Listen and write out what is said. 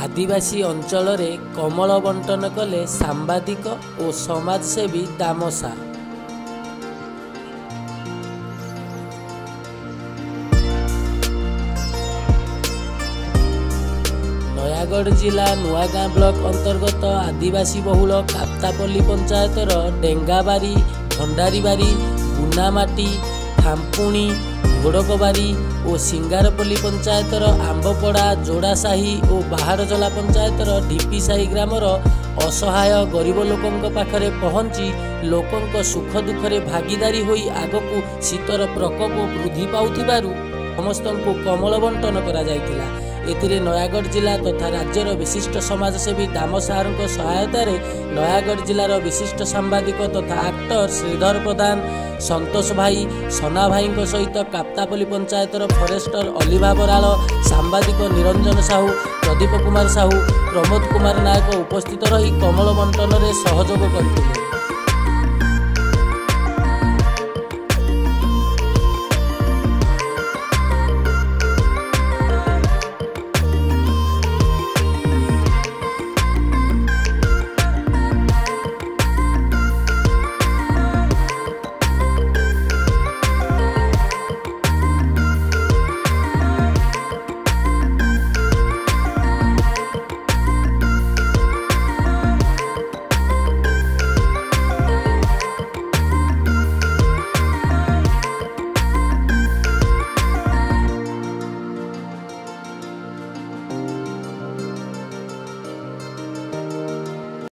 आदिवासी अंचल रे कमल बंटन कले सांबादिक और समाजसेवी दामसा। नयागढ़ जिला नुआगाँ ब्लॉक अंतर्गत आदिवासी बहुल काप्तापल्ली पंचायतर डेंगाबारी, भंडारीबारी, गुनामाटी, थाम्पुणी, घोड़कबारी और सिंगारपल्ली पंचायतर आंबपड़ा, जोड़ासाही और बाहारजला पंचायतर ढिपीसाही ग्रामर असहाय गरीब लोकों पाखरे पहुंची लोकों सुख दुखरे भागीदारी होई आगकू शीतर प्रकोप वृद्धि पाउथिबारु समस्तंकु कमल बंटन करा जायतिला। एथिरे नयागढ़ जिला तथा राज्यर विशिष्ट समाजसेवी दाम साहर सहायतार नयागढ़ जिलार विशिष्ट सांबादिक तथा आक्टर श्रीधर प्रधान, संतोष भाई, सना भाई सहित काप्तापल्ली पंचायतर फरेस्टर अलिभा बराल, सांबादिक निरंजन साहू, प्रदीप कुमार साहू, प्रमोद कुमार नायक उपस्थित रही कमल बंटन में सहयोग करथिले।